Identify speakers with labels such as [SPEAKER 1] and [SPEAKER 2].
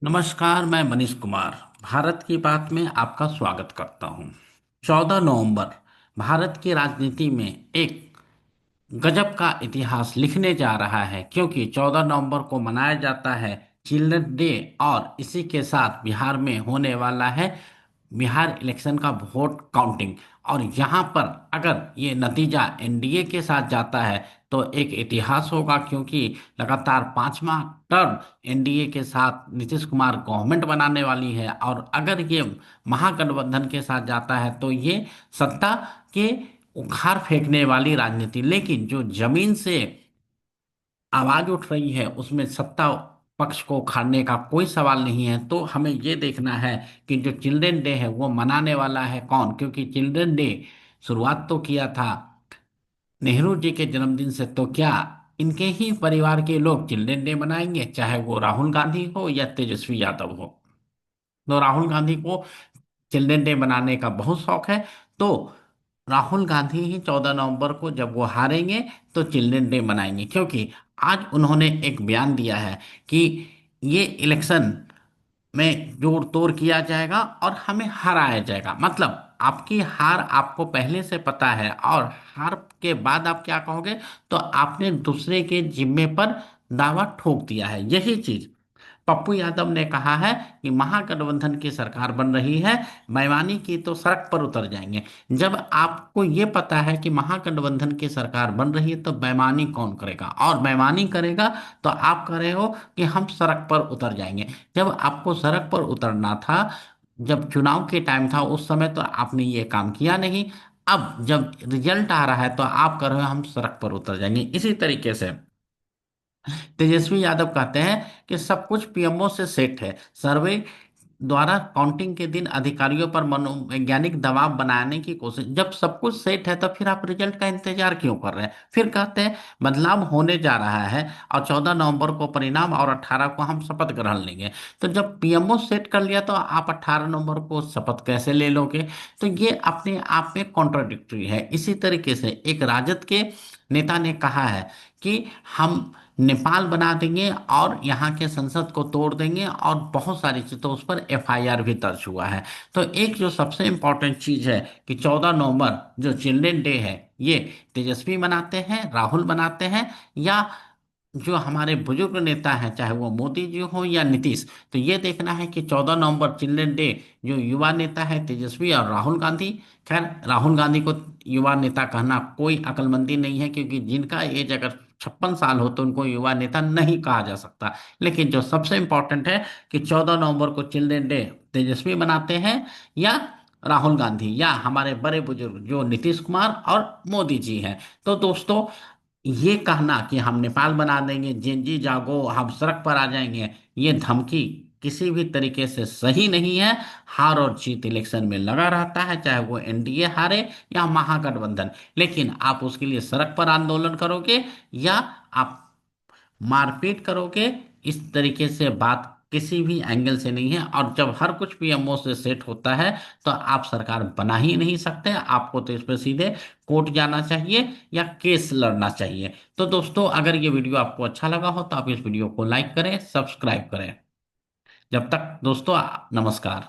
[SPEAKER 1] नमस्कार, मैं मनीष कुमार भारत की बात में आपका स्वागत करता हूं। 14 नवंबर भारत की राजनीति में एक गजब का इतिहास लिखने जा रहा है, क्योंकि 14 नवंबर को मनाया जाता है चिल्ड्रन डे। और इसी के साथ बिहार में होने वाला है बिहार इलेक्शन का वोट काउंटिंग। और यहाँ पर अगर ये नतीजा एनडीए के साथ जाता है तो एक इतिहास होगा, क्योंकि लगातार 5वां टर्म एनडीए के साथ नीतीश कुमार गवर्नमेंट बनाने वाली है। और अगर ये महागठबंधन के साथ जाता है तो ये सत्ता के उखाड़ फेंकने वाली राजनीति। लेकिन जो जमीन से आवाज उठ रही है उसमें सत्ता पक्ष को उखाड़ने का कोई सवाल नहीं है। तो हमें ये देखना है कि जो चिल्ड्रन डे है वो मनाने वाला है कौन, क्योंकि चिल्ड्रन डे शुरुआत तो किया था नेहरू जी के जन्मदिन से। तो क्या इनके ही परिवार के लोग चिल्ड्रन डे मनाएंगे, चाहे वो राहुल गांधी हो या तेजस्वी यादव हो। तो राहुल गांधी को चिल्ड्रन डे मनाने का बहुत शौक है। तो राहुल गांधी ही 14 नवंबर को जब वो हारेंगे तो चिल्ड्रन डे मनाएंगे, क्योंकि आज उन्होंने एक बयान दिया है कि ये इलेक्शन में जोड़ तोड़ किया जाएगा और हमें हराया जाएगा। मतलब आपकी हार आपको पहले से पता है, और हार के बाद आप क्या कहोगे, तो आपने दूसरे के जिम्मे पर दावा ठोक दिया है। यही चीज पप्पू यादव ने कहा है कि महागठबंधन की सरकार बन रही है, बेईमानी की तो सड़क पर उतर जाएंगे। जब आपको ये पता है कि महागठबंधन की सरकार बन रही है तो बेईमानी कौन करेगा, और बेईमानी करेगा तो आप कह रहे हो कि हम सड़क पर उतर जाएंगे। जब आपको सड़क पर उतरना था, जब चुनाव के टाइम था, उस समय तो आपने ये काम किया नहीं। अब जब रिजल्ट आ रहा है तो आप कह रहे हो हम सड़क पर उतर जाएंगे। इसी तरीके से तेजस्वी यादव कहते हैं कि सब कुछ पीएमओ से सेट है। सर्वे द्वारा काउंटिंग के दिन अधिकारियों पर मनोवैज्ञानिक दबाव बनाने की कोशिश। जब सब कुछ सेट है तो फिर आप रिजल्ट का इंतजार क्यों कर रहे हैं? फिर कहते हैं बदलाव होने जा रहा है और 14 नवंबर को परिणाम और 18 को हम शपथ ग्रहण लेंगे। तो जब पीएमओ सेट कर लिया तो आप 18 नवंबर को शपथ कैसे ले लोगे? तो ये अपने आप में कॉन्ट्राडिक्टरी है। इसी तरीके से एक राजद के नेता ने कहा है कि हम नेपाल बना देंगे और यहाँ के संसद को तोड़ देंगे, और बहुत सारी चीज, तो उस पर एफआईआर भी दर्ज हुआ है। तो एक जो सबसे इम्पोर्टेंट चीज है कि 14 नवंबर जो चिल्ड्रन डे है, ये तेजस्वी मनाते हैं, राहुल मनाते हैं, या जो हमारे बुजुर्ग नेता हैं, चाहे वो मोदी जी हो या नीतीश। तो ये देखना है कि 14 नवंबर चिल्ड्रन डे जो युवा नेता है तेजस्वी और राहुल गांधी। खैर, राहुल गांधी को युवा नेता कहना कोई अक्लमंदी नहीं है, क्योंकि जिनका एज अगर 56 साल हो तो उनको युवा नेता नहीं कहा जा सकता। लेकिन जो सबसे इंपॉर्टेंट है कि 14 नवंबर को चिल्ड्रन डे तेजस्वी मनाते हैं या राहुल गांधी, या हमारे बड़े बुजुर्ग जो नीतीश कुमार और मोदी जी हैं। तो दोस्तों, ये कहना कि हम नेपाल बना देंगे, जेनजी जागो, हम सड़क पर आ जाएंगे, ये धमकी किसी भी तरीके से सही नहीं है। हार और जीत इलेक्शन में लगा रहता है, चाहे वो एनडीए हारे या महागठबंधन। लेकिन आप उसके लिए सड़क पर आंदोलन करोगे या आप मारपीट करोगे, इस तरीके से बात किसी भी एंगल से नहीं है। और जब हर कुछ पीएमओ से सेट होता है तो आप सरकार बना ही नहीं सकते। आपको तो इस पर सीधे कोर्ट जाना चाहिए या केस लड़ना चाहिए। तो दोस्तों, अगर ये वीडियो आपको अच्छा लगा हो तो आप इस वीडियो को लाइक करें, सब्सक्राइब करें। जब तक दोस्तों, नमस्कार।